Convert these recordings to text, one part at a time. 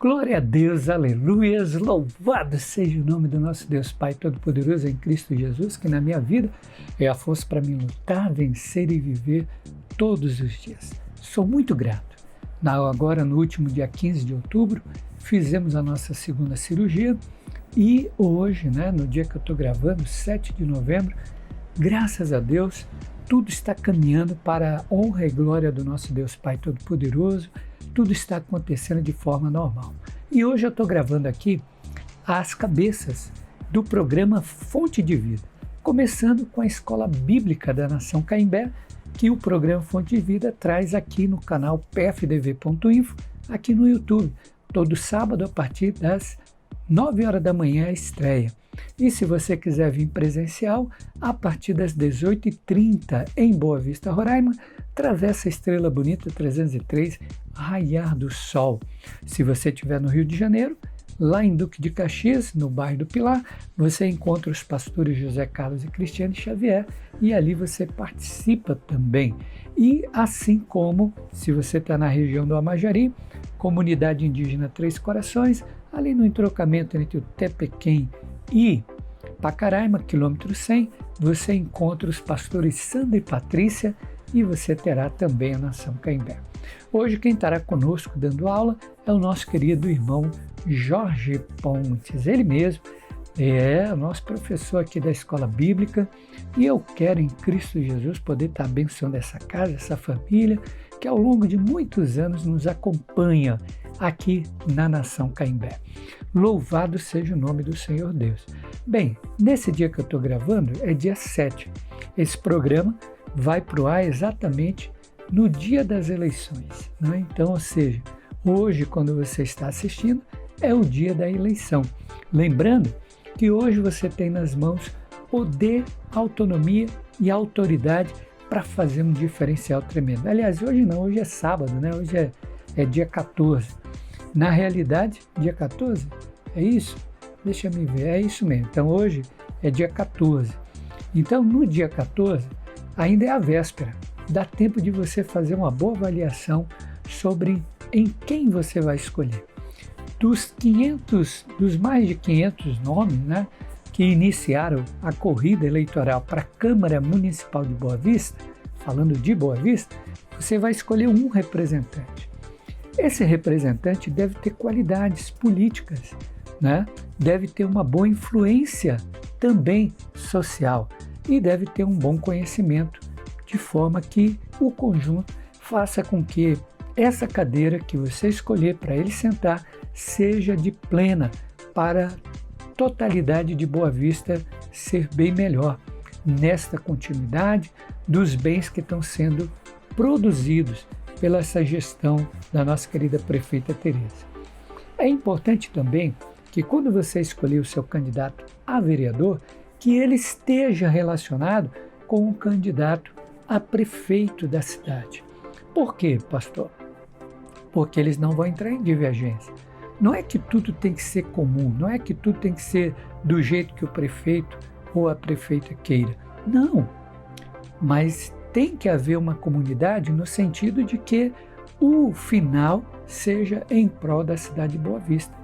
Glória a Deus, aleluias, louvado seja o nome do nosso Deus Pai Todo-Poderoso em Cristo Jesus, que na minha vida é a força para me lutar, vencer e viver todos os dias. Sou muito grato. Agora, no último dia 15 de outubro, fizemos a nossa segunda cirurgia e hoje, no dia que eu estou gravando, 7 de novembro, graças a Deus, tudo está caminhando para a honra e glória do nosso Deus Pai Todo-Poderoso. Tudo está acontecendo de forma normal. E hoje eu estou gravando aqui as cabeças do programa Fonte de Vida, começando com a Escola Bíblica da Nação Caimbé, que o programa Fonte de Vida traz aqui no canal pfdv.info, aqui no YouTube, todo sábado a partir das 9 horas da manhã a estreia. E se você quiser vir presencial, a partir das 18h30 em Boa Vista, Roraima, Travessa Estrela Bonita 303, Raiar do Sol. Se você estiver no Rio de Janeiro, lá em Duque de Caxias, no bairro do Pilar, você encontra os pastores José Carlos e Cristiane Xavier e ali você participa também. E assim como, se você está na região do Amajari, Comunidade Indígena Três Corações, ali no entrocamento entre o Tepequém e Pacaraima, quilômetro 100, você encontra os pastores Sandra e Patrícia e você terá também a Nação Caimbé. Hoje quem estará conosco dando aula é o nosso querido irmão Jorge Pontes, ele mesmo é o nosso professor aqui da Escola Bíblica e eu quero em Cristo Jesus poder estar abençoando essa casa, essa família que ao longo de muitos anos nos acompanha aqui na Nação Caimbé. Louvado seja o nome do Senhor Deus. Bem, nesse dia que eu estou gravando é dia 7. Esse programa vai para o ar exatamente no dia das eleições, né? Então, ou seja, hoje, quando você está assistindo, é o dia da eleição. Lembrando que hoje você tem nas mãos poder, autonomia e autoridade para fazer um diferencial tremendo. Aliás, hoje não, hoje é sábado, né? Hoje é dia 14. Na realidade, dia 14? É isso? Deixa eu ver, é isso mesmo. Então, hoje é dia 14. Então, no dia 14, ainda é a véspera. Dá tempo de você fazer uma boa avaliação sobre em quem você vai escolher. Dos mais de 500 nomes, que iniciaram a corrida eleitoral para a Câmara Municipal de Boa Vista, falando de Boa Vista, você vai escolher um representante. Esse representante deve ter qualidades políticas, deve ter uma boa influência também social e deve ter um bom conhecimento, de forma que o conjunto faça com que essa cadeira que você escolher para ele sentar seja de plena para a totalidade de Boa Vista ser bem melhor nesta continuidade dos bens que estão sendo produzidos pela essa gestão da nossa querida prefeita Tereza. É importante também que quando você escolher o seu candidato a vereador, que ele esteja relacionado com o candidato a prefeito da cidade. Por quê, pastor? Porque eles não vão entrar em divergência. Não é que tudo tem que ser comum, não é que tudo tem que ser do jeito que o prefeito ou a prefeita queira. Não, mas tem que haver uma comunidade no sentido de que o final seja em prol da cidade de Boa Vista.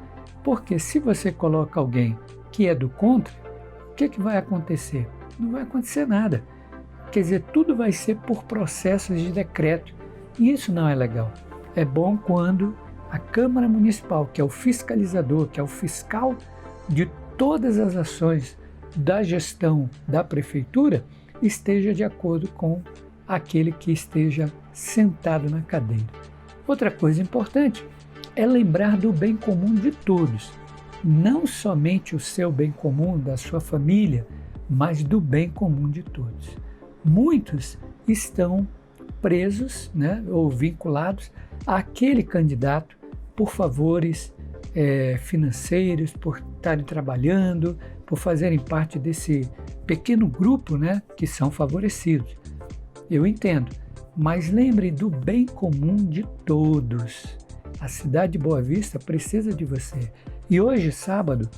Porque se você coloca alguém que é do contra, o que vai acontecer? Não vai acontecer nada. Quer dizer, tudo vai ser por processos de decreto. E isso não é legal. É bom quando a Câmara Municipal, que é o fiscalizador, que é o fiscal de todas as ações da gestão da prefeitura, esteja de acordo com aquele que esteja sentado na cadeira. Outra coisa importante é lembrar do bem comum de todos. Não somente o seu bem comum, da sua família, mas do bem comum de todos. Muitos estão presos, ou vinculados àquele candidato por favores financeiros, por estarem trabalhando, por fazerem parte desse pequeno grupo, que são favorecidos. Eu entendo, mas lembre do bem comum de todos. A cidade de Boa Vista precisa de você. E hoje, sábado,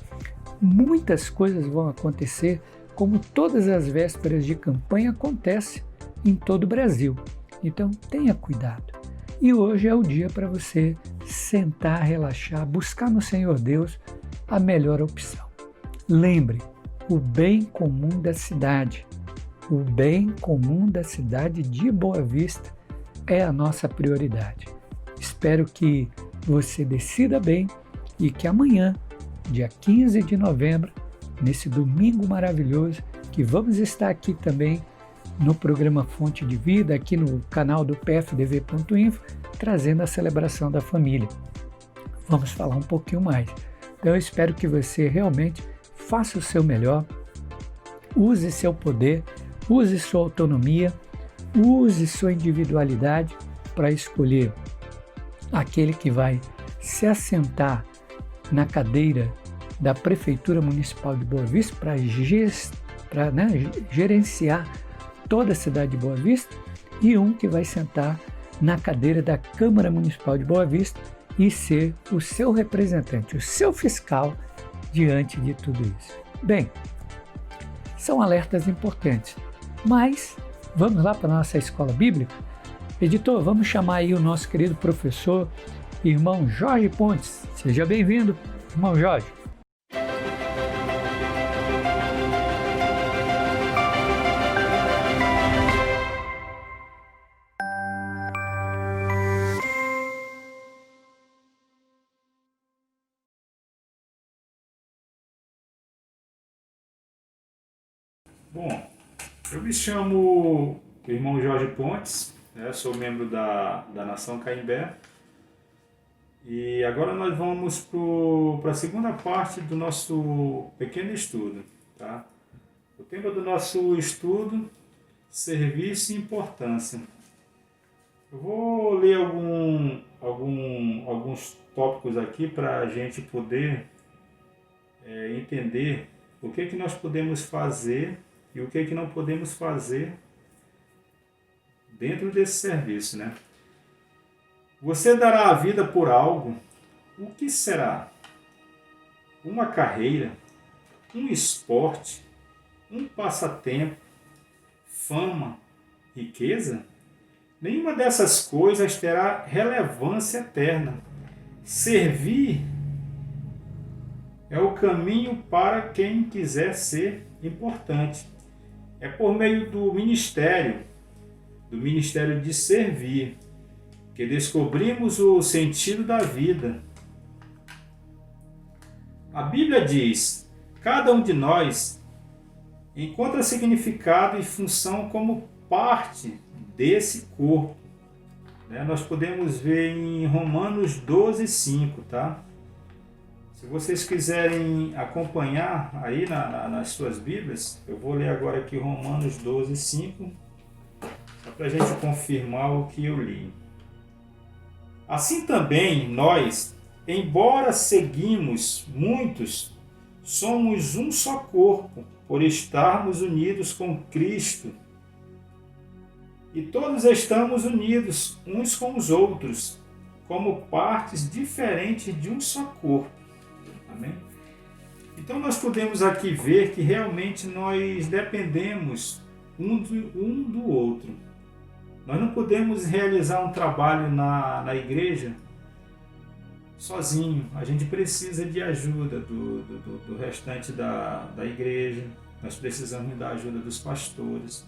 muitas coisas vão acontecer, como todas as vésperas de campanha acontece em todo o Brasil. Então, tenha cuidado. E hoje é o dia para você sentar, relaxar, buscar no Senhor Deus a melhor opção. Lembre, o bem comum da cidade, o bem comum da cidade de Boa Vista é a nossa prioridade. Espero que você decida bem e que amanhã, dia 15 de novembro, nesse domingo maravilhoso, que vamos estar aqui também no programa Fonte de Vida, aqui no canal do pfdv.info, trazendo a celebração da família. Vamos falar um pouquinho mais. Então eu espero que você realmente faça o seu melhor, use seu poder, use sua autonomia, use sua individualidade para escolher aquele que vai se assentar na cadeira da Prefeitura Municipal de Boa Vista para gerenciar toda a cidade de Boa Vista e um que vai sentar na cadeira da Câmara Municipal de Boa Vista e ser o seu representante, o seu fiscal diante de tudo isso. Bem, são alertas importantes, mas vamos lá para a nossa escola bíblica? Editor, vamos chamar aí o nosso querido professor, irmão Jorge Pontes. Seja bem-vindo, irmão Jorge. Bom, eu me chamo irmão Jorge Pontes, sou membro da Nação Caimbé e agora nós vamos para a segunda parte do nosso pequeno estudo. Tá? O tema do nosso estudo, serviço e importância. Eu vou ler alguns tópicos aqui para a gente poder entender o que nós podemos fazer e o que não podemos fazer dentro desse serviço, né? Você dará a vida por algo? O que será? Uma carreira? Um esporte? Um passatempo? Fama? Riqueza? Nenhuma dessas coisas terá relevância eterna. Servir é o caminho para quem quiser ser importante. É por meio do ministério de servir, que descobrimos o sentido da vida. A Bíblia diz: cada um de nós encontra significado e função como parte desse corpo. Nós podemos ver em Romanos 12:5, tá? Se vocês quiserem acompanhar aí nas suas Bíblias, eu vou ler agora aqui Romanos 12:5, só para a gente confirmar o que eu li. Assim também nós, embora seguimos muitos, somos um só corpo, por estarmos unidos com Cristo. E todos estamos unidos uns com os outros, como partes diferentes de um só corpo. Amém? Então nós podemos aqui ver que realmente nós dependemos um do outro. Nós não podemos realizar um trabalho na igreja sozinho. A gente precisa de ajuda do restante da igreja. Nós precisamos da ajuda dos pastores.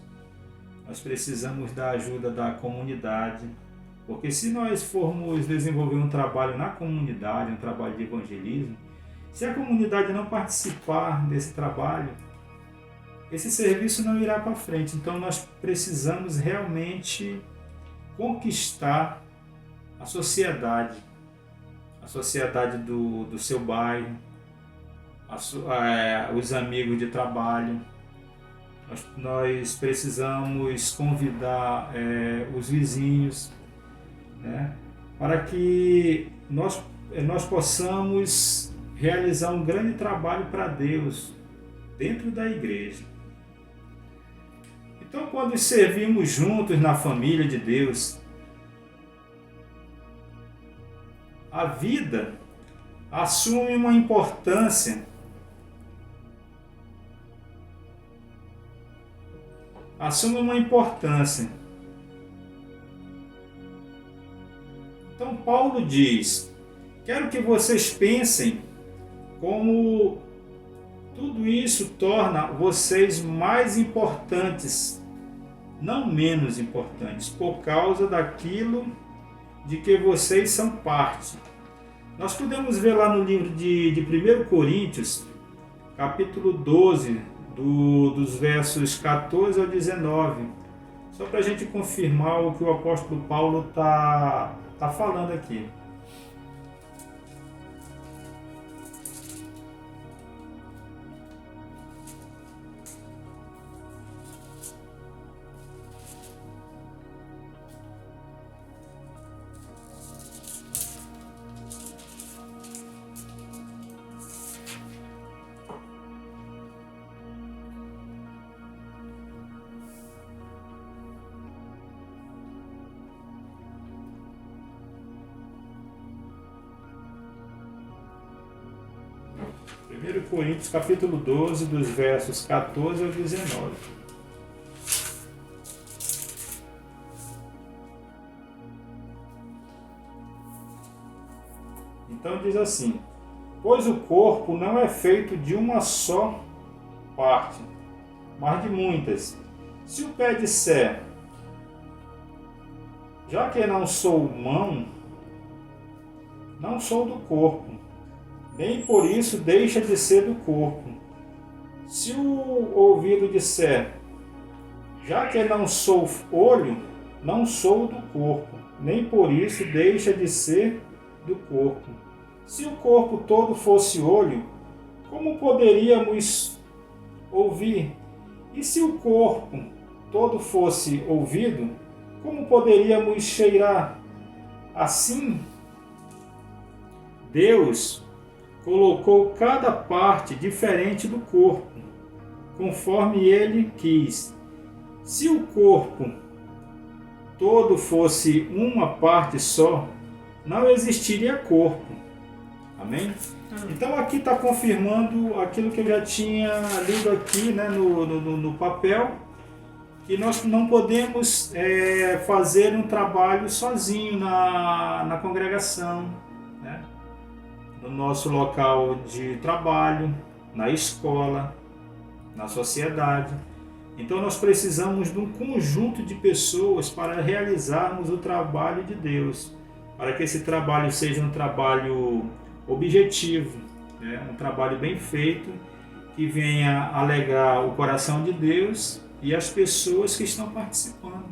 Nós precisamos da ajuda da comunidade. Porque se nós formos desenvolver um trabalho na comunidade, um trabalho de evangelismo, se a comunidade não participar desse trabalho, esse serviço não irá para frente. Então nós precisamos realmente conquistar a sociedade do seu bairro, os amigos de trabalho. Nós precisamos convidar os vizinhos, né, para que nós possamos realizar um grande trabalho para Deus dentro da igreja. Então, quando servimos juntos na família de Deus, a vida assume uma importância Então Paulo diz: quero que vocês pensem como tudo isso torna vocês mais importantes, não menos importantes, por causa daquilo de que vocês são parte. Nós podemos ver lá no livro de 1 Coríntios, capítulo 12, dos versos 14 ao 19, só para a gente confirmar o que o apóstolo Paulo está falando aqui. Primeiro Coríntios, capítulo 12, dos versos 14 ao 19. Então diz assim: pois o corpo não é feito de uma só parte, mas de muitas. Se o pé disser, já que não sou mão, não sou do corpo, nem por isso deixa de ser do corpo. Se o ouvido disser, já que não sou olho, não sou do corpo, nem por isso deixa de ser do corpo. Se o corpo todo fosse olho, como poderíamos ouvir? E se o corpo todo fosse ouvido, como poderíamos cheirar? Assim, Deus colocou cada parte diferente do corpo, conforme Ele quis. Se o corpo todo fosse uma parte só, não existiria corpo. Amém? Então aqui está confirmando aquilo que eu já tinha lido aqui, né, no papel, que nós não podemos fazer um trabalho sozinho na congregação, né? No nosso local de trabalho, na escola, na sociedade. Então nós precisamos de um conjunto de pessoas para realizarmos o trabalho de Deus, para que esse trabalho seja um trabalho objetivo, né? Um trabalho bem feito, que venha alegar o coração de Deus e as pessoas que estão participando.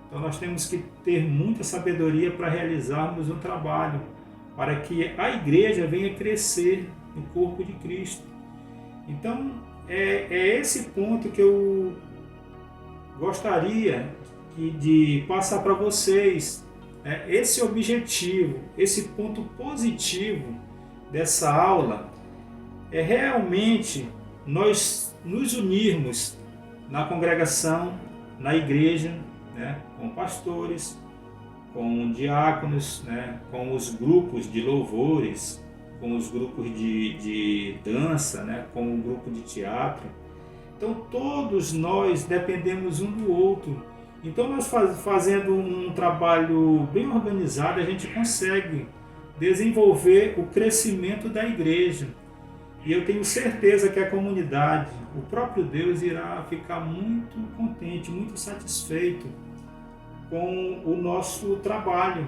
Então nós temos que ter muita sabedoria para realizarmos um trabalho, para que a igreja venha crescer no corpo de Cristo. Então, é esse ponto que eu gostaria de passar para vocês. Esse objetivo, esse ponto positivo dessa aula é realmente nós nos unirmos na congregação, na igreja, né, com pastores, com diáconos, né, com os grupos de louvores, com os grupos de dança, né, com o grupo de teatro. Então todos nós dependemos um do outro. Então nós fazendo um trabalho bem organizado, a gente consegue desenvolver o crescimento da igreja. E eu tenho certeza que a comunidade, o próprio Deus irá ficar muito contente, muito satisfeito com o nosso trabalho.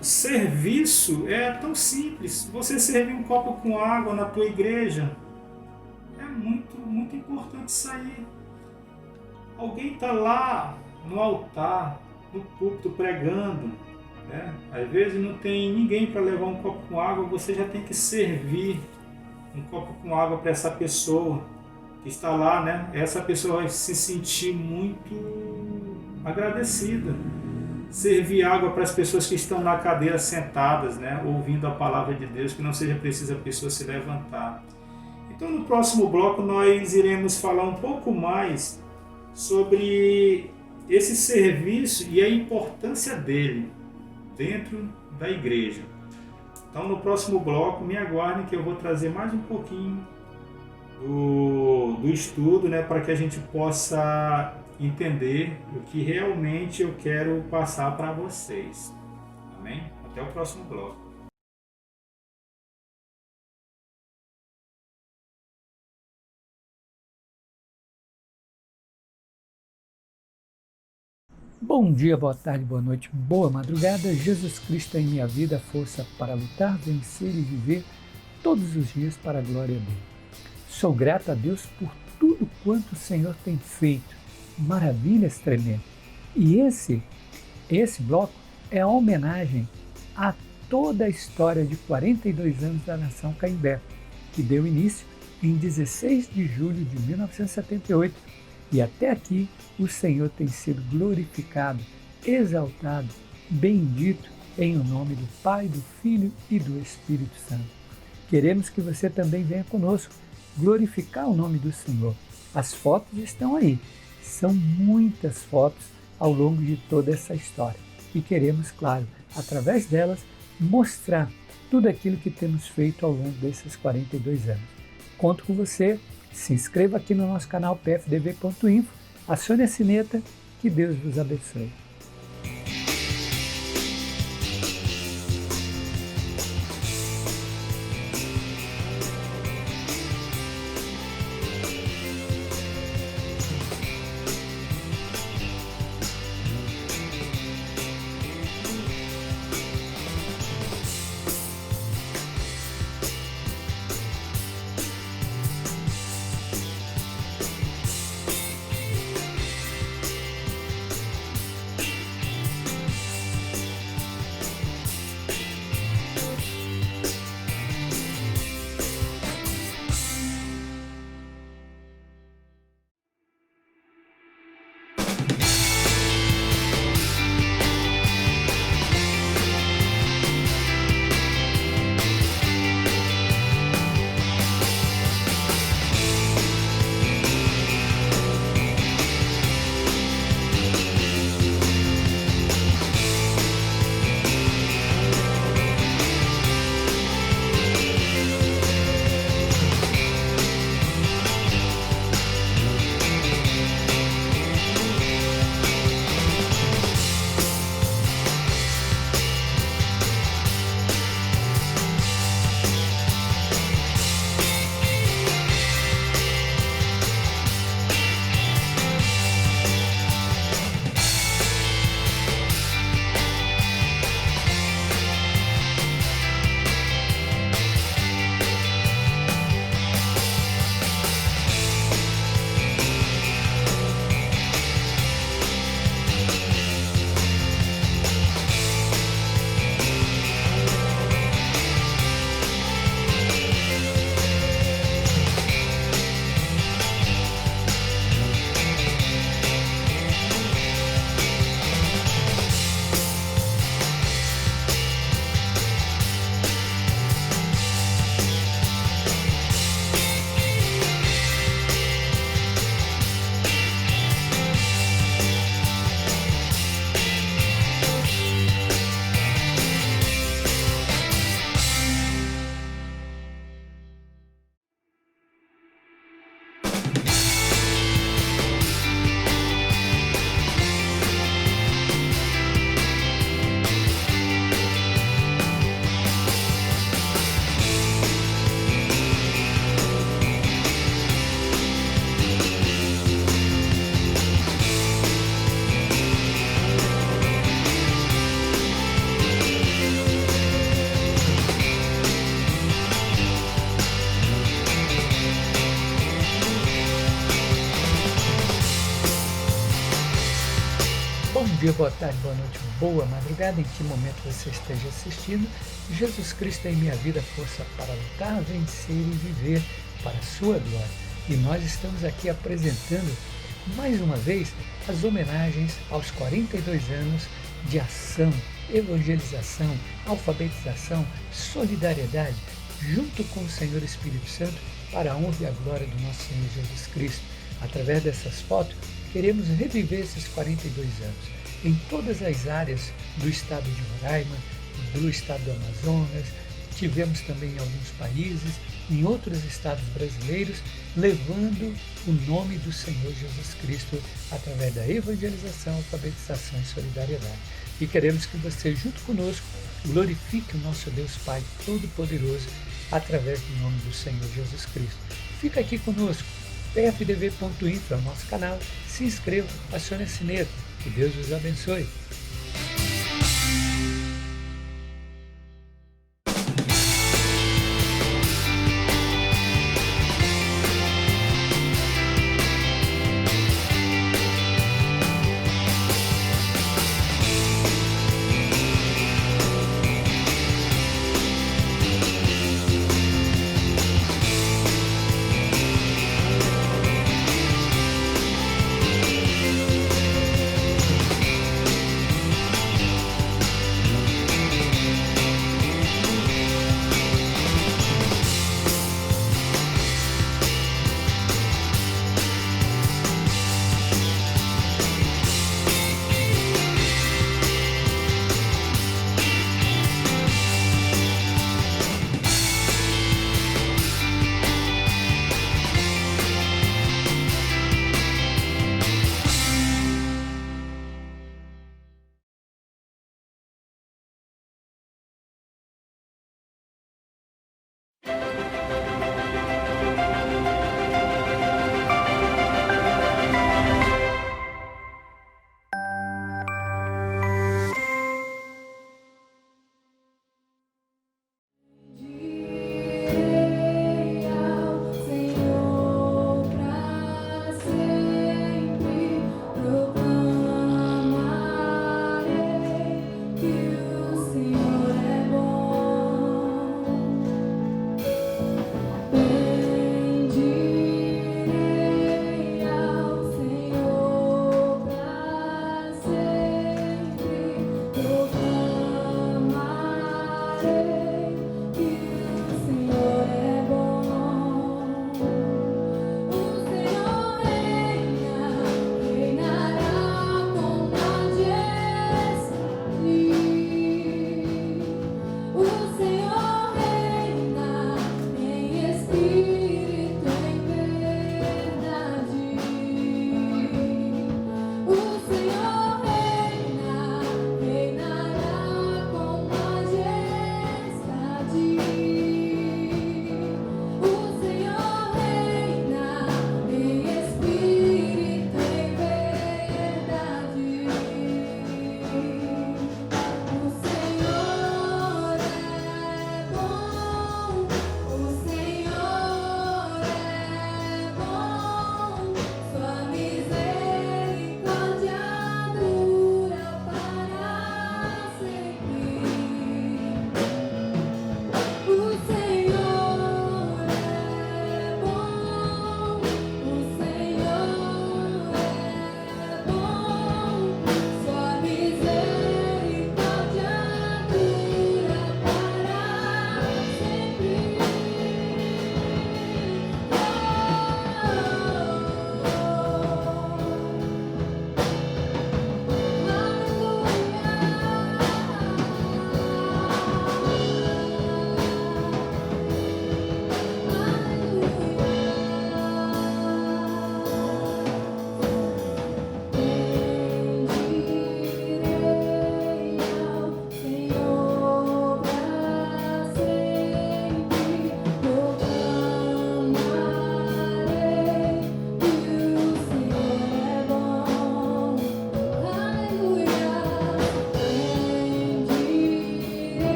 Serviço é tão simples. Você servir um copo com água na tua igreja é muito, muito importante isso aí. Alguém está lá no altar, no púlpito pregando, né? Às vezes não tem ninguém para levar um copo com água, você já tem que servir um copo com água para essa pessoa que está lá, né? Essa pessoa vai se sentir muito agradecida. Servir água para as pessoas que estão na cadeira sentadas, né? Ouvindo a palavra de Deus, que não seja preciso a pessoa se levantar. Então no próximo bloco nós iremos falar um pouco mais sobre esse serviço e a importância dele dentro da igreja. Então no próximo bloco me aguardem que eu vou trazer mais um pouquinho do estudo, né, para que a gente possa entender o que realmente eu quero passar para vocês. Amém? Até o próximo bloco. Bom dia, boa tarde, boa noite, boa madrugada. Jesus Cristo é em minha vida, força para lutar, vencer e viver todos os dias para a glória dele. Sou grato a Deus por tudo quanto o Senhor tem feito, maravilhas tremendas. E esse bloco é a homenagem a toda a história de 42 anos da Nação Caimbé, que deu início em 16 de julho de 1978. E até aqui o Senhor tem sido glorificado, exaltado, bendito em o nome do Pai, do Filho e do Espírito Santo. Queremos que você também venha conosco glorificar o nome do Senhor. As fotos estão aí, são muitas fotos ao longo de toda essa história. E queremos, claro, através delas, mostrar tudo aquilo que temos feito ao longo desses 42 anos. Conto com você, se inscreva aqui no nosso canal pfdv.info, acione a sineta, que Deus vos abençoe. Bom dia, boa tarde, boa noite, boa madrugada, em que momento você esteja assistindo. Jesus Cristo é em minha vida, força para lutar, vencer e viver para a sua glória. E nós estamos aqui apresentando, mais uma vez, as homenagens aos 42 anos de ação, evangelização, alfabetização, solidariedade, junto com o Senhor Espírito Santo, para a honra e a glória do nosso Senhor Jesus Cristo. Através dessas fotos, queremos reviver esses 42 anos em todas as áreas do estado de Roraima, do estado do Amazonas, estivemos também em alguns países, em outros estados brasileiros, levando o nome do Senhor Jesus Cristo através da evangelização, alfabetização e solidariedade. E queremos que você, junto conosco, glorifique o nosso Deus Pai Todo-Poderoso através do nome do Senhor Jesus Cristo. Fica aqui conosco, pfdv.info é o nosso canal, se inscreva, acione a sineta, que Deus os abençoe.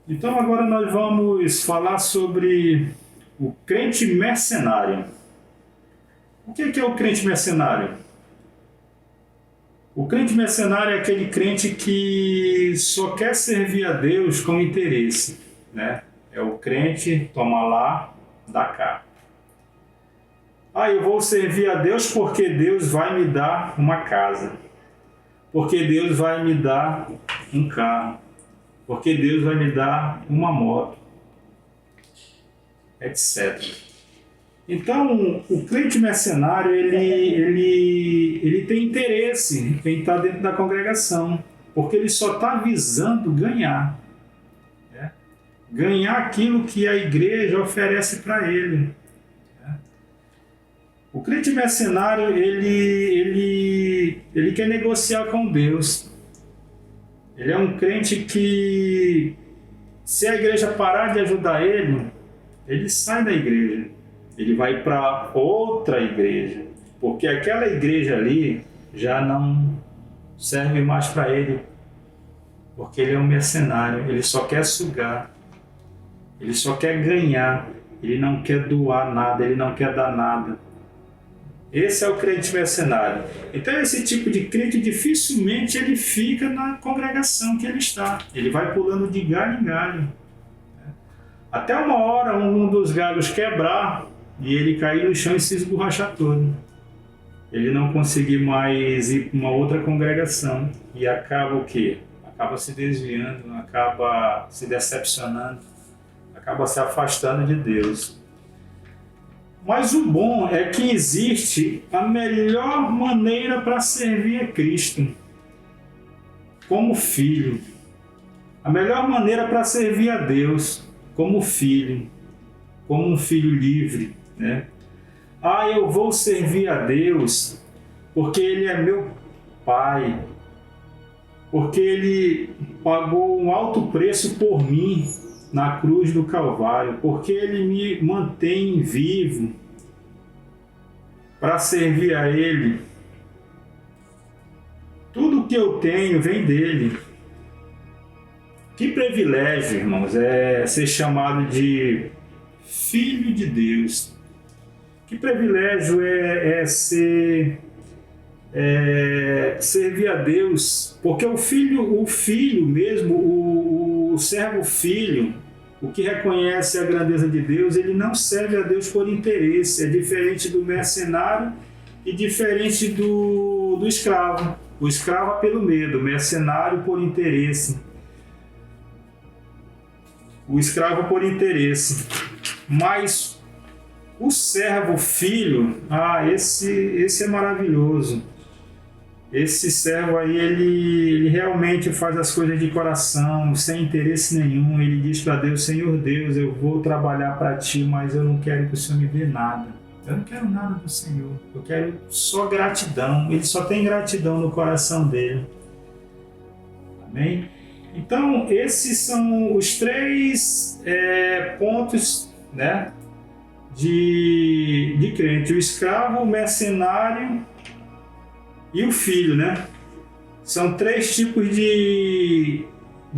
Então agora nós vamos falar sobre o crente mercenário. O que é o crente mercenário? O crente mercenário é aquele crente que só quer servir a Deus com interesse, né? É o crente toma lá, dá cá. Eu vou servir a Deus porque Deus vai me dar uma casa, porque Deus vai me dar um carro, porque Deus vai me dar uma moto, etc. Então, o crente mercenário, ele tem interesse em estar dentro da congregação, porque ele só está visando ganhar. Né? Ganhar aquilo que a igreja oferece para ele. Né? O crente mercenário, ele quer negociar com Deus. Ele é um crente que, se a igreja parar de ajudar ele sai da igreja. Ele vai para outra igreja, porque aquela igreja ali já não serve mais para ele, porque ele é um mercenário, ele só quer sugar, ele só quer ganhar, ele não quer doar nada, ele não quer dar nada. Esse é o crente mercenário. Então esse tipo de crente dificilmente ele fica na congregação que ele está, ele vai pulando de galho em galho. Até uma hora um dos galhos quebrar, e ele cair no chão e se esborrachar todo. Ele não conseguir mais ir para uma outra congregação. E acaba o quê? Acaba se desviando, acaba se decepcionando, acaba se afastando de Deus. Mas o bom é que existe a melhor maneira para servir a Cristo, como filho. A melhor maneira para servir a Deus, como filho, como um filho livre. Né? Eu vou servir a Deus porque Ele é meu Pai, porque Ele pagou um alto preço por mim na cruz do Calvário, porque Ele me mantém vivo para servir a Ele. Tudo que eu tenho vem dEle. Que privilégio, irmãos, é ser chamado de filho de Deus. Que privilégio é servir a Deus, porque o filho mesmo, o servo filho, o que reconhece a grandeza de Deus, ele não serve a Deus por interesse, é diferente do mercenário e diferente do escravo. O escravo é pelo medo, o mercenário por interesse. O escravo por interesse. Mas o servo filho, esse é maravilhoso. Esse servo aí, ele realmente faz as coisas de coração, sem interesse nenhum. Ele diz para Deus: Senhor Deus, eu vou trabalhar para Ti, mas eu não quero que o Senhor me dê nada. Eu não quero nada do Senhor, eu quero só gratidão. Ele só tem gratidão no coração dele. Amém? Então, esses são os três pontos, né, de crente: o escravo, o mercenário e o filho, né? São três tipos de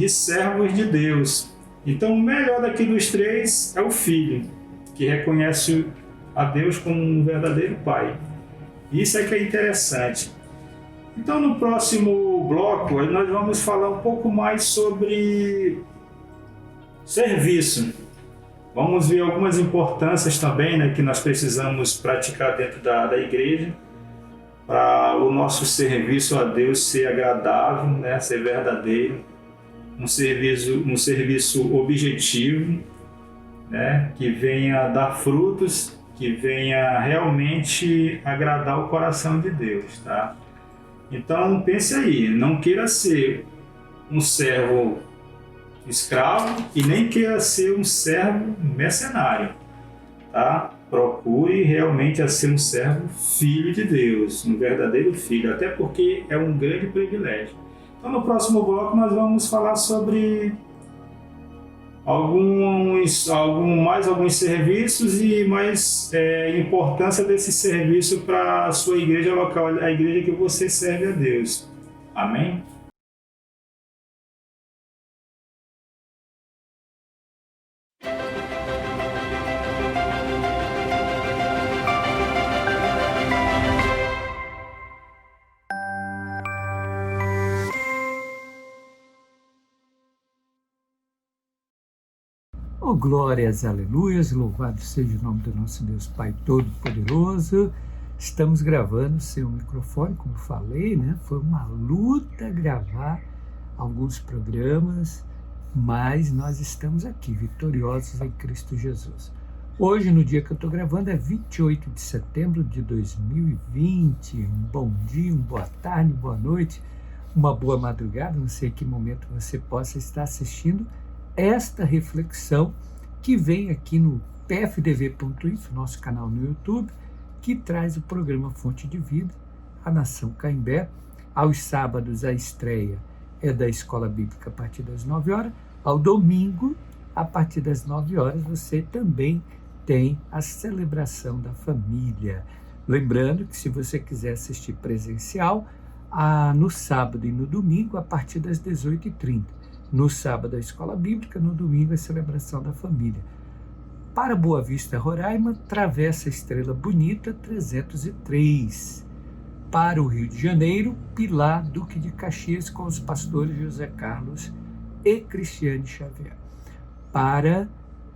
servos de Deus. Então, o melhor daqui dos três é o filho, que reconhece a Deus como um verdadeiro pai. Isso é que é interessante. Então, no próximo bloco, nós vamos falar um pouco mais sobre serviço. Vamos ver algumas importâncias também, né, que nós precisamos praticar dentro da igreja para o nosso serviço a Deus ser agradável, né, ser verdadeiro, um serviço objetivo, né, que venha dar frutos, que venha realmente agradar o coração de Deus, tá? Então pense aí, não queira ser um servo escravo e nem queira ser um servo mercenário, tá? Procure realmente a ser um servo filho de Deus, um verdadeiro filho, até porque é um grande privilégio. Então no próximo bloco nós vamos falar sobre alguns serviços e mais importância desse serviço para a sua igreja local, a igreja que você serve a Deus. Amém? Oh, glórias, aleluias, louvado seja o nome do nosso Deus Pai Todo-Poderoso. Estamos gravando sem o microfone, como falei, né? Foi uma luta gravar alguns programas, mas nós estamos aqui, vitoriosos em Cristo Jesus. Hoje, no dia que eu estou gravando, é 28 de setembro de 2020. Um bom dia, uma boa tarde, boa noite, uma boa madrugada, não sei que momento você possa estar assistindo esta reflexão que vem aqui no pfdv.info, nosso canal no YouTube, que traz o programa Fonte de Vida, a Nação Caimbé. Aos sábados a estreia é da Escola Bíblica a partir das 9 horas. Ao domingo, a partir das 9 horas, você também tem a celebração da família. Lembrando que se você quiser assistir presencial, no sábado e no domingo, a partir das 18h30. No sábado, a Escola Bíblica, no domingo, a celebração da família. Para Boa Vista, Roraima, Travessa Estrela Bonita, 303. Para o Rio de Janeiro, Pilar, Duque de Caxias, com os pastores José Carlos e Cristiane Xavier. Para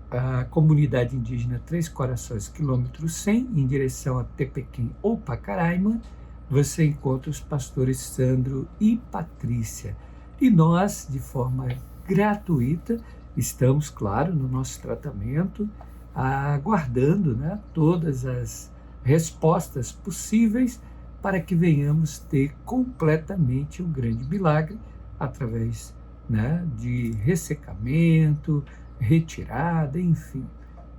a comunidade indígena Três Corações, quilômetro 100, em direção a Tepequém ou Pacaraima, você encontra os pastores Sandro e Patrícia. E nós, de forma gratuita, estamos, claro, no nosso tratamento, aguardando, né, todas as respostas possíveis para que venhamos ter completamente um grande milagre através, né, de ressecamento, retirada, enfim.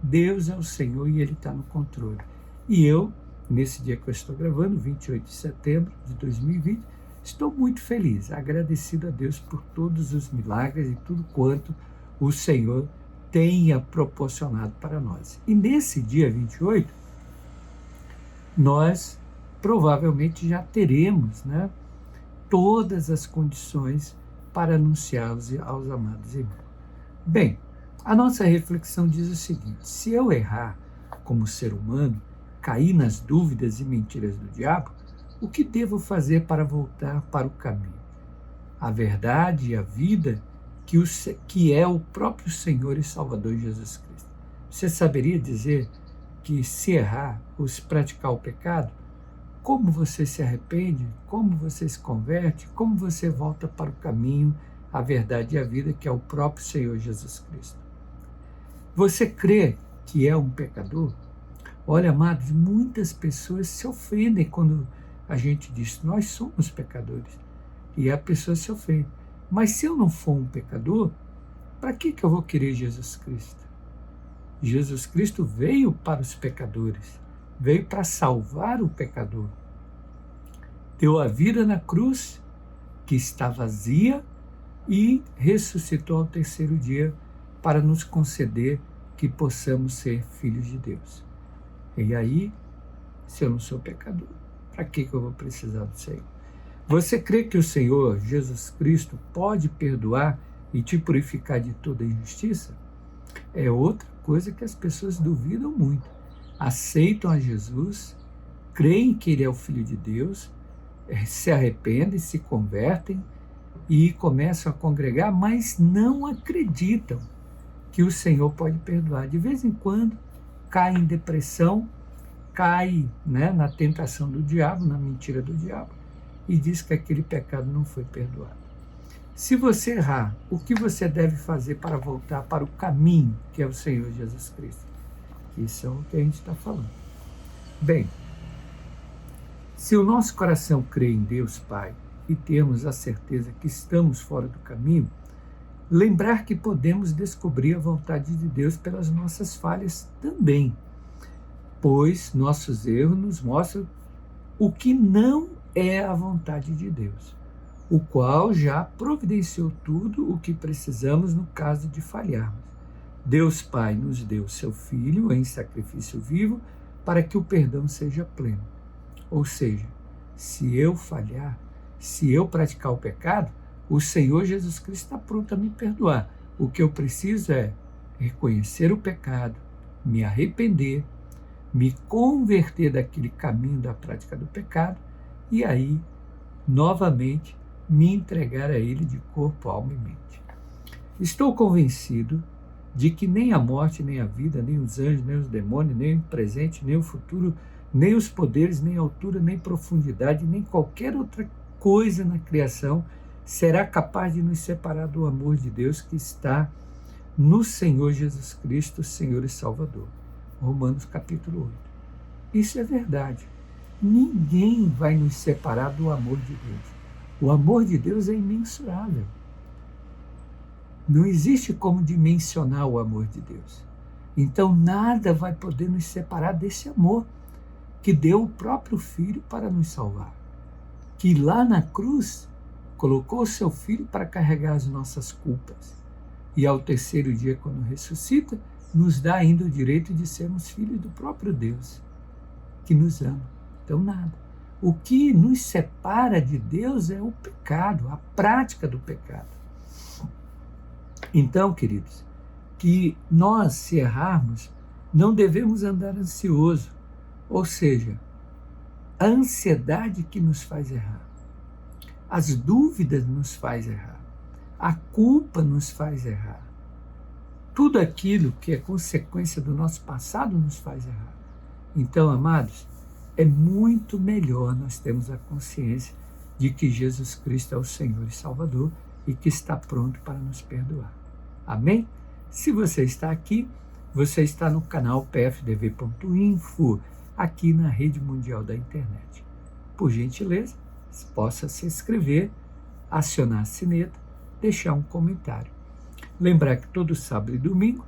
Deus é o Senhor e Ele está no controle. E eu, nesse dia que eu estou gravando, 28 de setembro de 2020, estou muito feliz, agradecido a Deus por todos os milagres e tudo quanto o Senhor tenha proporcionado para nós. E nesse dia 28, nós provavelmente já teremos, né, todas as condições para anunciar aos amados irmãos. Bem, a nossa reflexão diz o seguinte: se eu errar como ser humano, cair nas dúvidas e mentiras do diabo, o que devo fazer para voltar para o caminho? A verdade e a vida que é o próprio Senhor e Salvador Jesus Cristo. Você saberia dizer que se errar ou se praticar o pecado, como você se arrepende, como você se converte, como você volta para o caminho, a verdade e a vida, que é o próprio Senhor Jesus Cristo? Você crê que é um pecador? Olha, amados, muitas pessoas se ofendem quando a gente diz, nós somos pecadores. E a pessoa se ofende. Mas se eu não for um pecador, para que eu vou querer Jesus Cristo? Jesus Cristo veio para os pecadores, veio para salvar o pecador. Deu a vida na cruz, que está vazia, e ressuscitou ao terceiro dia para nos conceder que possamos ser filhos de Deus. E aí, se eu não sou pecador, para que eu vou precisar do Senhor? Você crê que o Senhor Jesus Cristo pode perdoar e te purificar de toda injustiça? É outra coisa que as pessoas duvidam muito. Aceitam a Jesus, creem que Ele é o Filho de Deus, se arrependem, se convertem e começam a congregar, mas não acreditam que o Senhor pode perdoar. De vez em quando, cai em depressão, cai, né, na tentação do diabo, na mentira do diabo, e diz que aquele pecado não foi perdoado. Se você errar, o que você deve fazer para voltar para o caminho que é o Senhor Jesus Cristo? Isso é o que a gente está falando. Bem, se o nosso coração crê em Deus Pai e temos a certeza que estamos fora do caminho, lembrar que podemos descobrir a vontade de Deus pelas nossas falhas também, pois nossos erros nos mostram o que não é a vontade de Deus, o qual já providenciou tudo o que precisamos no caso de falharmos. Deus Pai nos deu seu Filho em sacrifício vivo para que o perdão seja pleno. Ou seja, se eu falhar, se eu praticar o pecado, o Senhor Jesus Cristo está pronto a me perdoar. O que eu preciso é reconhecer o pecado, me arrepender, me converter daquele caminho da prática do pecado e aí, novamente, me entregar a Ele de corpo, alma e mente. Estou convencido de que nem a morte, nem a vida, nem os anjos, nem os demônios, nem o presente, nem o futuro, nem os poderes, nem a altura, nem profundidade, nem qualquer outra coisa na criação será capaz de nos separar do amor de Deus que está no Senhor Jesus Cristo, Senhor e Salvador. Romanos capítulo 8. Isso é verdade. Ninguém vai nos separar do amor de Deus. O amor de Deus é imensurável. Não existe como dimensionar o amor de Deus. Então nada vai poder nos separar desse amor que deu o próprio Filho para nos salvar. Que lá na cruz colocou o seu Filho para carregar as nossas culpas. E ao terceiro dia, quando ressuscita, nos dá ainda o direito de sermos filhos do próprio Deus, que nos ama. Então nada. O que nos separa de Deus é o pecado, a prática do pecado. Então, queridos, que nós, se errarmos, não devemos andar ansioso, ou seja, a ansiedade que nos faz errar, as dúvidas nos faz errar, a culpa nos faz errar. Tudo aquilo que é consequência do nosso passado nos faz errar. Então, amados, é muito melhor nós termos a consciência de que Jesus Cristo é o Senhor e Salvador e que está pronto para nos perdoar. Amém? Se você está aqui, você está no canal pfdv.info, aqui na rede mundial da internet. Por gentileza, possa se inscrever, acionar a sineta, deixar um comentário. Lembrar que todo sábado e domingo,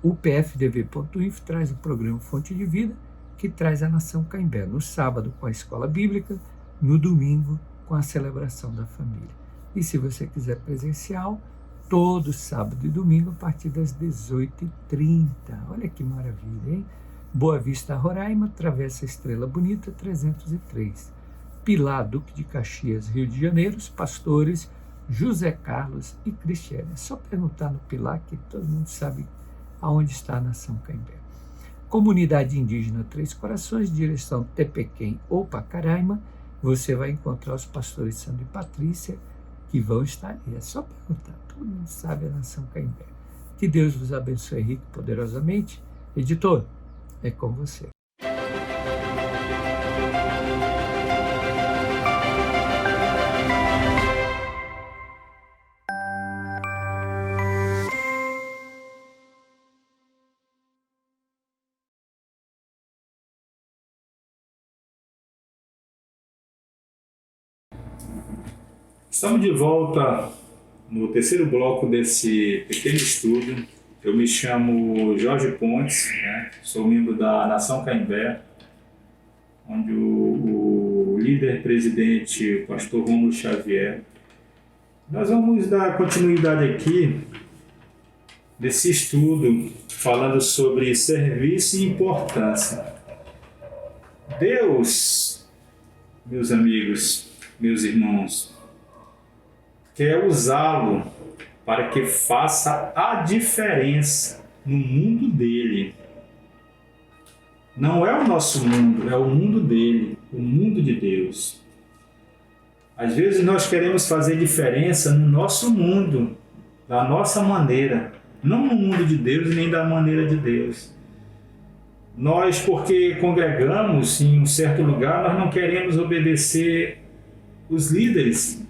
o pfdv.info traz o programa Fonte de Vida, que traz a Nação Caimbé, no sábado com a escola bíblica, no domingo com a celebração da família. E se você quiser presencial, todo sábado e domingo a partir das 18h30. Olha que maravilha, hein? Boa Vista, Roraima, Travessa Estrela Bonita, 303. Pilar, Duque de Caxias, Rio de Janeiro, os pastores José Carlos e Cristiane. É só perguntar no Pilar que todo mundo sabe aonde está a Nação Caimbé. Comunidade Indígena Três Corações, direção Tepequém ou Pacaraima, você vai encontrar os pastores Sandro e Patrícia, que vão estar ali. É só perguntar, todo mundo sabe a Nação Caimbé. Que Deus vos abençoe rico e poderosamente. Editor, é com você. Estamos de volta no terceiro bloco desse pequeno estudo. Eu me chamo Jorge Pontes, né? Sou membro da Nação Caimbé, onde o líder presidente, o pastor Rômulo Xavier. Nós vamos dar continuidade aqui desse estudo, falando sobre serviço e importância. Deus, meus amigos, meus irmãos, quer usá-lo para que faça a diferença no mundo dele. Não é o nosso mundo, é o mundo dele, o mundo de Deus. Às vezes nós queremos fazer diferença no nosso mundo, da nossa maneira, não no mundo de Deus nem da maneira de Deus. Nós, porque congregamos em um certo lugar, nós não queremos obedecer os líderes.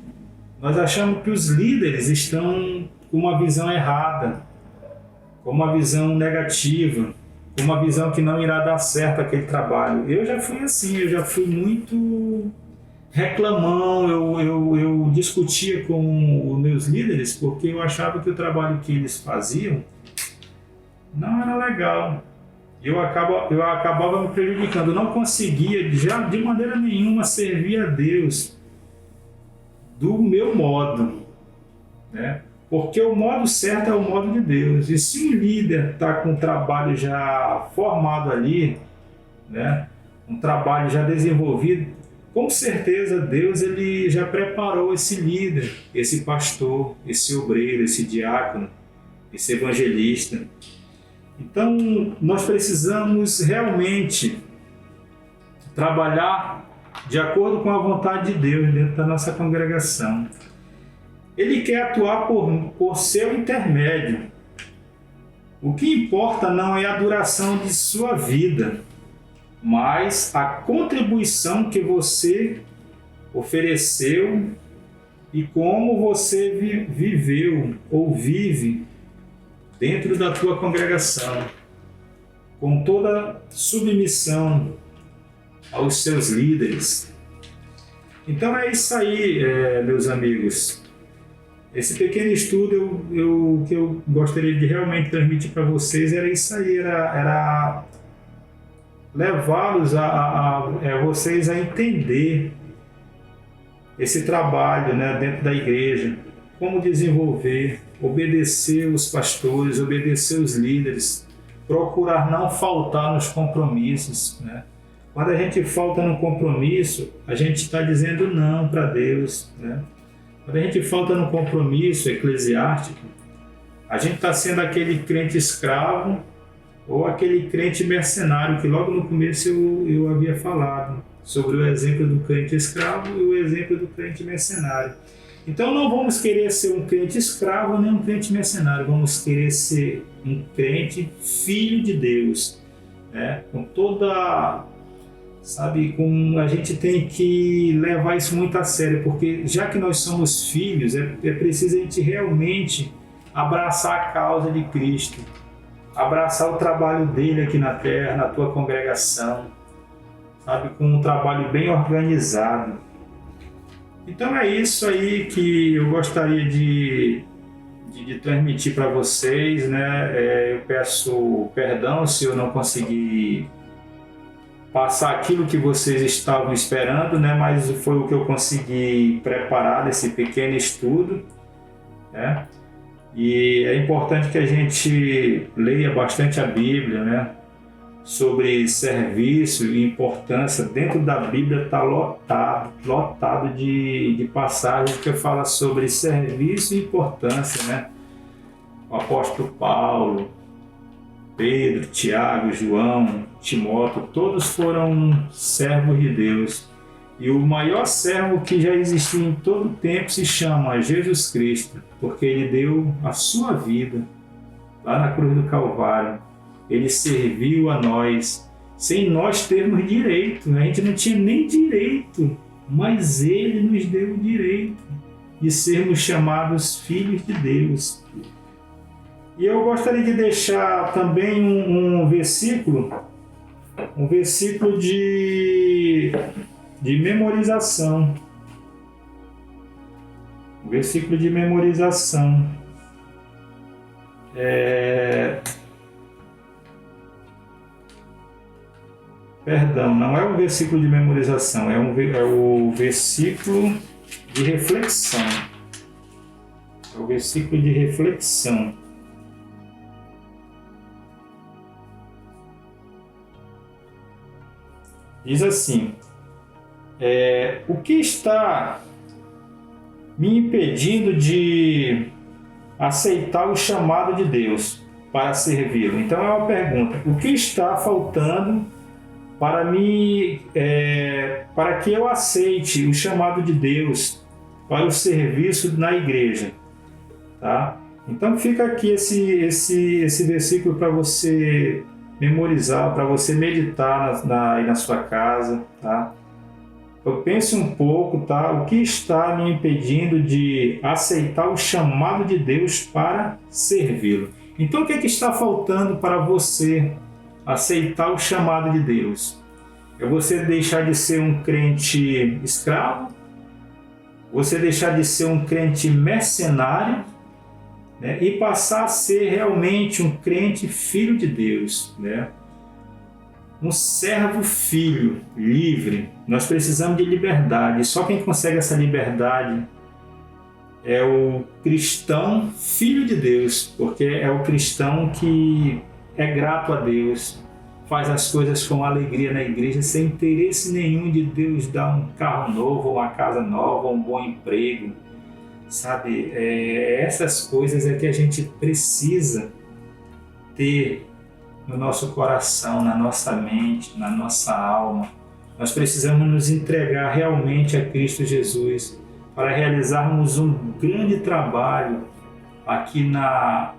Nós achamos que os líderes estão com uma visão errada, com uma visão negativa, com uma visão que não irá dar certo aquele trabalho. Eu já fui assim, eu já fui muito reclamão, eu discutia com os meus líderes porque eu achava que o trabalho que eles faziam não era legal. Eu acabava me prejudicando, eu não conseguia já de maneira nenhuma servir a Deus do meu modo, né? Porque o modo certo é o modo de Deus. E se um líder está com um trabalho já formado ali, né? Um trabalho já desenvolvido, com certeza Deus ele já preparou esse líder, esse pastor, esse obreiro, esse diácono, esse evangelista. Então nós precisamos realmente trabalhar de acordo com a vontade de Deus dentro da nossa congregação. Ele quer atuar por seu intermédio. O que importa não é a duração de sua vida, mas a contribuição que você ofereceu e como você viveu ou vive dentro da tua congregação, com toda submissão aos seus líderes. Então é isso aí, meus amigos. Esse pequeno estudo que eu gostaria de realmente transmitir para vocês era isso aí, era levá-los a vocês a entender esse trabalho, né, dentro da igreja, como desenvolver, obedecer os pastores, obedecer os líderes, procurar não faltar nos compromissos, né? Quando a gente falta no compromisso, a gente está dizendo não para Deus, né? Quando a gente falta no compromisso eclesiástico, a gente está sendo aquele crente escravo ou aquele crente mercenário que logo no começo eu havia falado sobre o exemplo do crente escravo e o exemplo do crente mercenário. Então não vamos querer ser um crente escravo nem um crente mercenário, vamos querer ser um crente filho de Deus, né? Com toda... Sabe, a gente tem que levar isso muito a sério, porque já que nós somos filhos, é preciso a gente realmente abraçar a causa de Cristo, abraçar o trabalho dele aqui na terra, na tua congregação, sabe, com um trabalho bem organizado. Então é isso aí que eu gostaria de transmitir para vocês, né? Eu peço perdão se eu não consegui passar aquilo que vocês estavam esperando, né? Mas foi o que eu consegui preparar desse pequeno estudo, né? E é importante que a gente leia bastante a Bíblia, né? Sobre serviço e importância. Dentro da Bíblia está lotado de passagens que fala sobre serviço e importância, né? O apóstolo Paulo, Pedro, Tiago, João, Timóteo, todos foram servos de Deus. E o maior servo que já existiu em todo o tempo se chama Jesus Cristo, porque ele deu a sua vida lá na cruz do Calvário. Ele serviu a nós, sem nós termos direito. A gente não tinha nem direito, mas ele nos deu o direito de sermos chamados filhos de Deus. E eu gostaria de deixar também um versículo de memorização. Um versículo de memorização. Perdão, não é o versículo de memorização, é o versículo de reflexão. É o versículo de reflexão. Diz assim: o que está me impedindo de aceitar o chamado de Deus para servi-lo? Então é uma pergunta: o que está faltando para que eu aceite o chamado de Deus para o serviço na igreja? Tá? Então fica aqui esse versículo para você memorizar, para você meditar na sua casa, tá? Eu pense um pouco, tá? O que está me impedindo de aceitar o chamado de Deus para servi-lo? Então o que está faltando para você aceitar o chamado de Deus? É você deixar de ser um crente escravo? Você deixar de ser um crente mercenário? Né, e passar a ser realmente um crente filho de Deus, né? Um servo filho, livre. Nós precisamos de liberdade, só quem consegue essa liberdade é o cristão filho de Deus, porque é o cristão que é grato a Deus, faz as coisas com alegria na igreja, sem interesse nenhum de Deus dar um carro novo, uma casa nova, um bom emprego. Sabe, essas coisas é que a gente precisa ter no nosso coração, na nossa mente, na nossa alma. Nós precisamos nos entregar realmente a Cristo Jesus para realizarmos um grande trabalho aqui na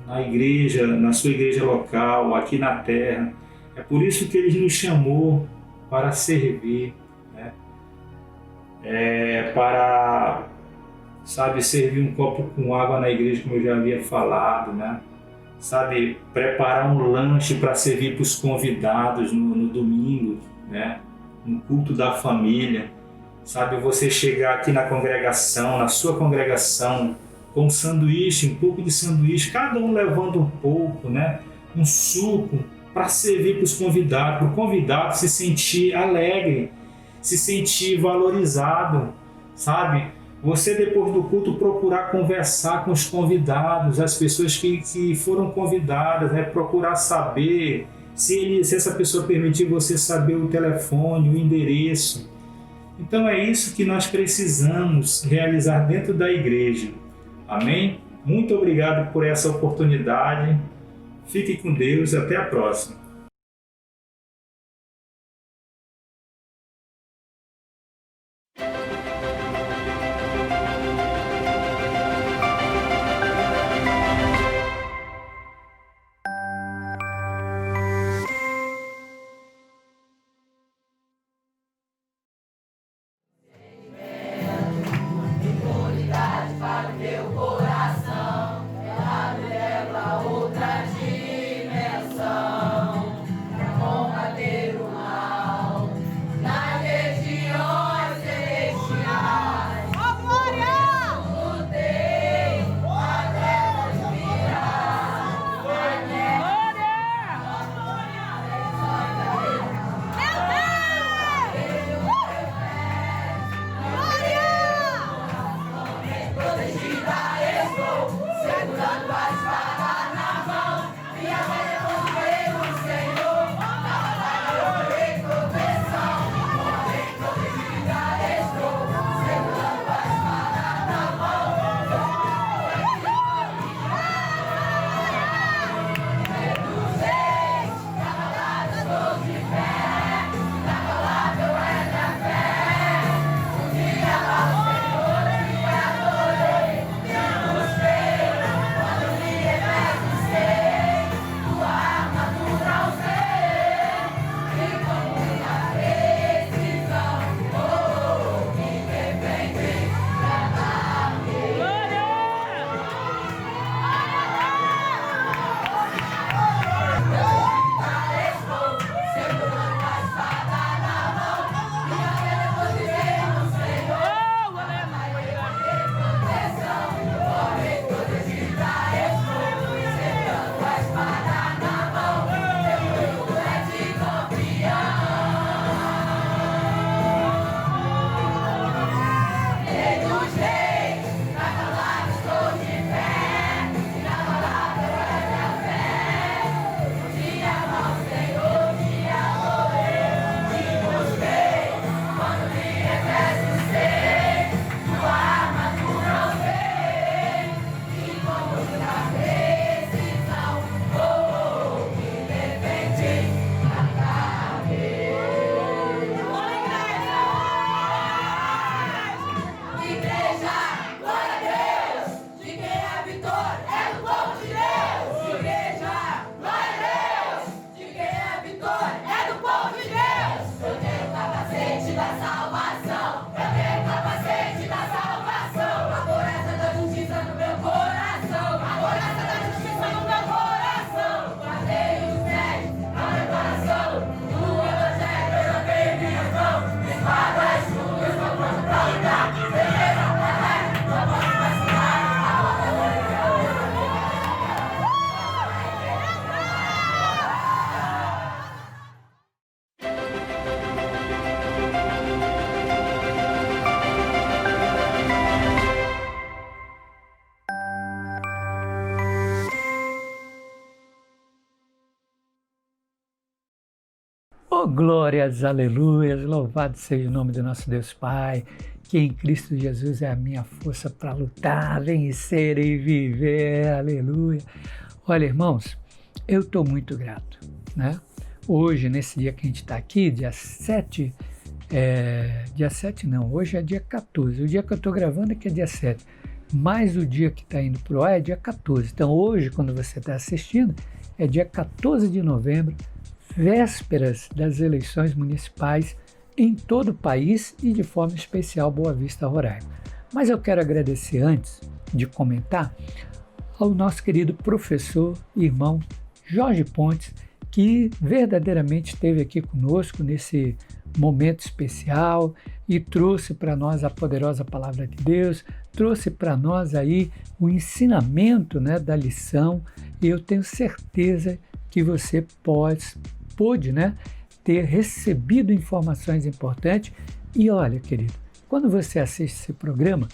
na igreja, na sua igreja local, aqui na terra. É por isso que Ele nos chamou para servir, né? Para, sabe, servir um copo com água na igreja, como eu já havia falado, né? Sabe, preparar um lanche para servir para os convidados no domingo, né? No culto da família. Sabe, você chegar aqui na congregação, na sua congregação, com um sanduíche, um pouco de sanduíche, cada um levando um pouco, né? Um suco para servir para os convidados, para o convidado se sentir alegre, se sentir valorizado, sabe? Você, depois do culto, procurar conversar com os convidados, as pessoas que foram convidadas, né? Procurar saber, se essa pessoa permitir você saber o telefone, o endereço. Então é isso que nós precisamos realizar dentro da igreja. Amém? Muito obrigado por essa oportunidade. Fique com Deus e até a próxima. Oh, glórias, aleluias, louvado seja o nome do nosso Deus Pai, que em Cristo Jesus é a minha força para lutar, vencer e viver, aleluia. Olha, irmãos, eu estou muito grato, né? Hoje, nesse dia que a gente está aqui, dia 7, hoje é dia 14, o dia que eu estou gravando é que é dia 7. mas o dia que está indo para o ar é dia 14. Então hoje, quando você está assistindo, é dia 14 de novembro, vésperas das eleições municipais em todo o país e de forma especial Boa Vista, Roraima. Mas eu quero agradecer antes de comentar ao nosso querido professor e irmão Jorge Pontes, que verdadeiramente esteve aqui conosco nesse momento especial e trouxe para nós a poderosa palavra de Deus, trouxe para nós aí o ensinamento, né, da lição, e eu tenho certeza que você pôde, né, ter recebido informações importantes. E olha, querido, quando você assiste esse programa,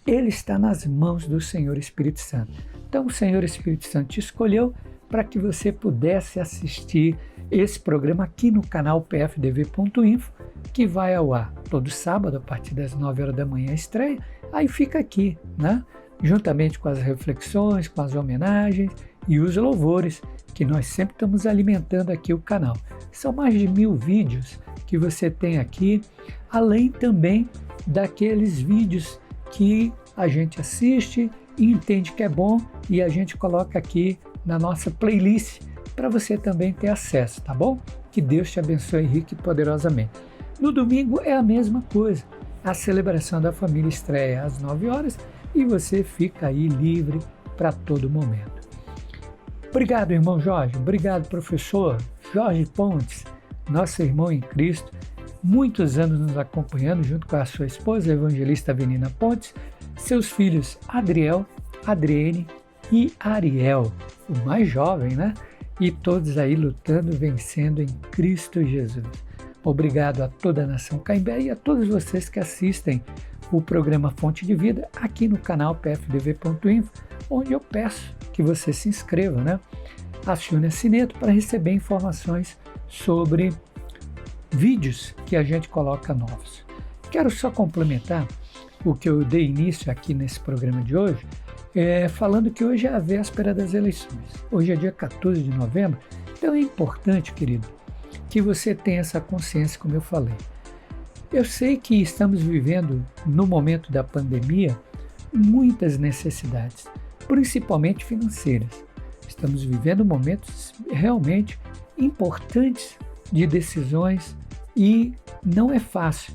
ele está nas mãos do Senhor Espírito Santo. Então o Senhor Espírito Santo te escolheu para que você pudesse assistir esse programa aqui no canal pfdv.info, que vai ao ar todo sábado a partir das 9 horas da manhã, estreia. Aí fica aqui, né? Juntamente com as reflexões, com as homenagens e os louvores, que nós sempre estamos alimentando aqui o canal. São mais de 1000 vídeos que você tem aqui, além também daqueles vídeos que a gente assiste e entende que é bom e a gente coloca aqui na nossa playlist para você também ter acesso, tá bom? Que Deus te abençoe rico e poderosamente. No domingo é a mesma coisa. A celebração da família estreia às 9 horas e você fica aí livre para todo momento. Obrigado, irmão Jorge. Obrigado, professor Jorge Pontes, nosso irmão em Cristo. Muitos anos nos acompanhando junto com a sua esposa, a evangelista Avelina Pontes, seus filhos Adriel, Adriene e Ariel, o mais jovem, né? E todos aí lutando, vencendo em Cristo Jesus. Obrigado a toda a nação Caimbé e a todos vocês que assistem o programa Fonte de Vida aqui no canal pfdv.info, onde eu peço que você se inscreva, né? Acione a sineta para receber informações sobre vídeos que a gente coloca novos. Quero só complementar o que eu dei início aqui nesse programa de hoje, falando que hoje é a véspera das eleições. Hoje é dia 14 de novembro, então é importante, querido, que você tenha essa consciência, como eu falei. Eu sei que estamos vivendo, no momento da pandemia, muitas necessidades, principalmente financeiras. Estamos vivendo momentos realmente importantes de decisões e não é fácil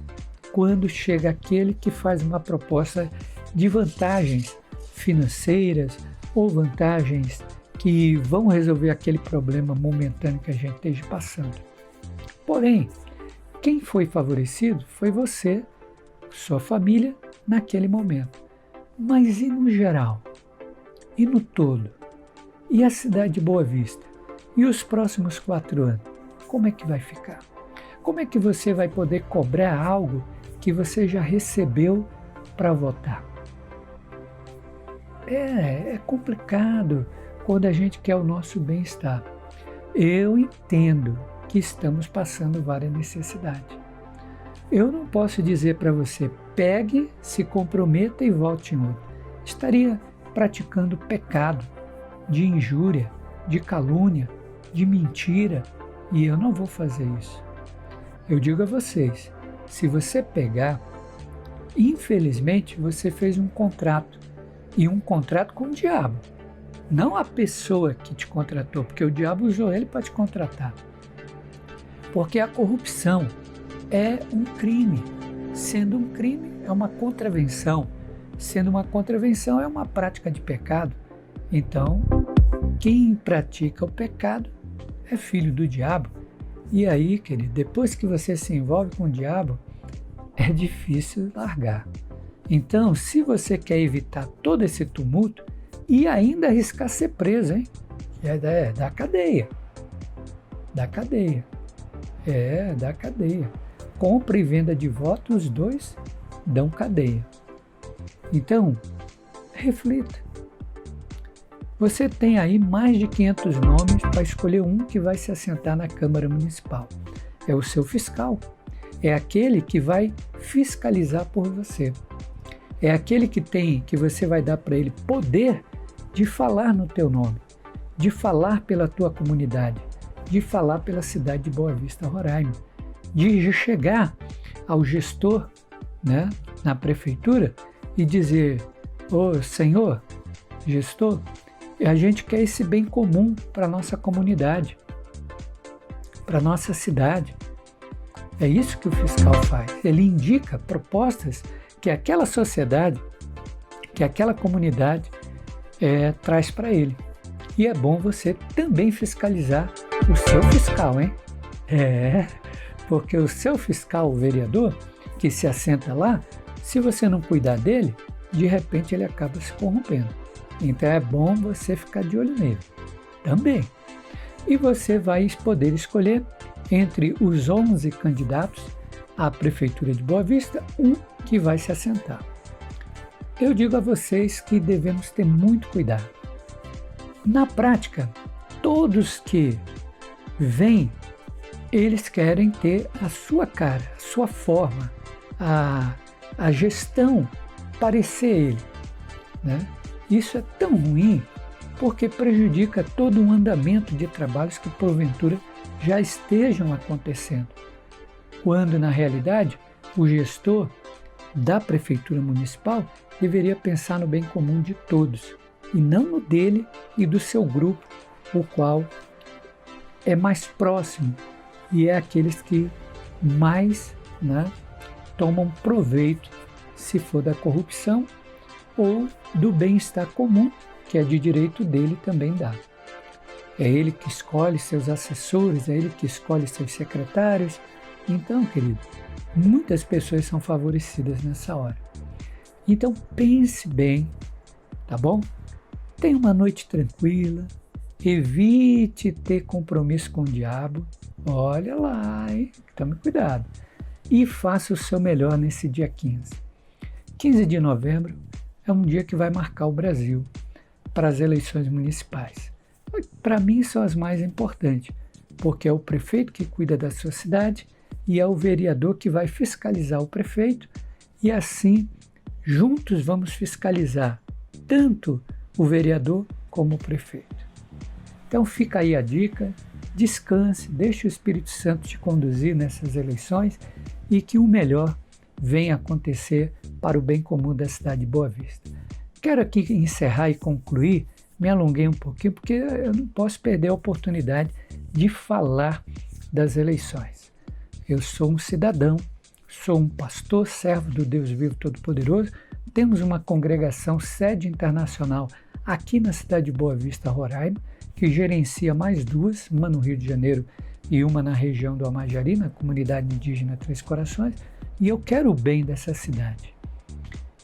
quando chega aquele que faz uma proposta de vantagens financeiras ou vantagens que vão resolver aquele problema momentâneo que a gente esteja passando. Porém, quem foi favorecido foi você, sua família, naquele momento. Mas e no geral? E no todo? E a cidade de Boa Vista? E os próximos 4 anos? Como é que vai ficar? Como é que você vai poder cobrar algo que você já recebeu para votar? É complicado quando a gente quer o nosso bem-estar. Eu entendo que estamos passando várias necessidades. Eu não posso dizer para você, pegue, se comprometa e vote em outro. Estaria praticando pecado de injúria, de calúnia, de mentira, e eu não vou fazer isso. Eu digo a vocês, se você pegar, infelizmente você fez um contrato, e um contrato com o diabo, não a pessoa que te contratou, porque o diabo usou ele para te contratar. Porque a corrupção é um crime. Sendo um crime, é uma contravenção. Sendo uma contravenção, é uma prática de pecado. Então, quem pratica o pecado é filho do diabo. E aí, querido, depois que você se envolve com o diabo, é difícil largar. Então, se você quer evitar todo esse tumulto e ainda arriscar ser preso, hein? É da cadeia. Da cadeia. Da cadeia. Compra e venda de votos, os dois dão cadeia. Então, reflita. Você tem aí mais de 500 nomes para escolher um que vai se assentar na Câmara Municipal. É o seu fiscal. É aquele que vai fiscalizar por você. É aquele que você vai dar para ele poder de falar no teu nome, de falar pela tua comunidade, de falar pela cidade de Boa Vista, Roraima, de chegar ao gestor, né, na prefeitura e dizer, ô senhor, gestor, a gente quer esse bem comum para a nossa comunidade, para a nossa cidade. É isso que o fiscal faz. Ele indica propostas que aquela sociedade, que aquela comunidade traz para ele. E é bom você também fiscalizar o seu fiscal, hein? Porque o seu fiscal, o vereador, que se assenta lá, se você não cuidar dele, de repente ele acaba se corrompendo. Então é bom você ficar de olho nele também. E você vai poder escolher entre os 11 candidatos à Prefeitura de Boa Vista, um que vai se assentar. Eu digo a vocês que devemos ter muito cuidado. Na prática, todos que vêm, eles querem ter a sua cara, a sua forma, a gestão parecer ele, né? Isso é tão ruim porque prejudica todo um andamento de trabalhos que porventura já estejam acontecendo, quando na realidade o gestor da Prefeitura Municipal deveria pensar no bem comum de todos e não no dele e do seu grupo, o qual é mais próximo e é aqueles que mais, né, tomam proveito, se for da corrupção ou do bem-estar comum, que é de direito dele também dá. É ele que escolhe seus assessores, é ele que escolhe seus secretários. Então, querido, muitas pessoas são favorecidas nessa hora. Então, pense bem, tá bom? Tenha uma noite tranquila, evite ter compromisso com o diabo. Olha lá, hein? Tome cuidado. E faça o seu melhor nesse dia 15. 15 de novembro é um dia que vai marcar o Brasil para as eleições municipais. Para mim são as mais importantes, porque é o prefeito que cuida da sua cidade e é o vereador que vai fiscalizar o prefeito e assim juntos vamos fiscalizar tanto o vereador como o prefeito. Então fica aí a dica, descanse, deixe o Espírito Santo te conduzir nessas eleições e que o melhor venha acontecer para o bem comum da cidade de Boa Vista. Quero aqui encerrar e concluir, me alonguei um pouquinho, porque eu não posso perder a oportunidade de falar das eleições. Eu sou um cidadão, sou um pastor, servo do Deus vivo todo-poderoso, temos uma congregação sede internacional aqui na cidade de Boa Vista, Roraima, que gerencia mais duas, uma no Rio de Janeiro e uma na região do Amajari, na comunidade indígena Três Corações, e eu quero o bem dessa cidade.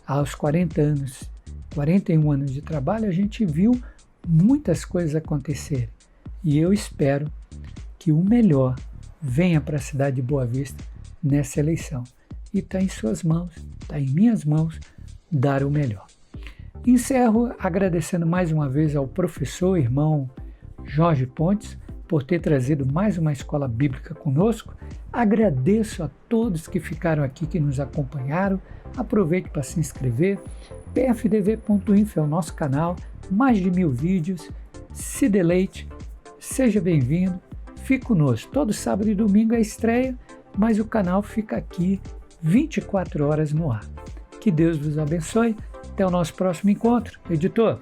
Aos 41 anos de trabalho, a gente viu muitas coisas acontecerem e eu espero que o melhor venha para a cidade de Boa Vista nessa eleição. E está em suas mãos, está em minhas mãos, dar o melhor. Encerro agradecendo mais uma vez ao professor, irmão Jorge Pontes, por ter trazido mais uma escola bíblica conosco. Agradeço a todos que ficaram aqui, que nos acompanharam. Aproveite para se inscrever. pfdv.info é o nosso canal, mais de 1000 vídeos. Se deleite, seja bem-vindo, fique conosco. Todo sábado e domingo é estreia, mas o canal fica aqui 24 horas no ar. Que Deus vos abençoe. Até o nosso próximo encontro. Editor.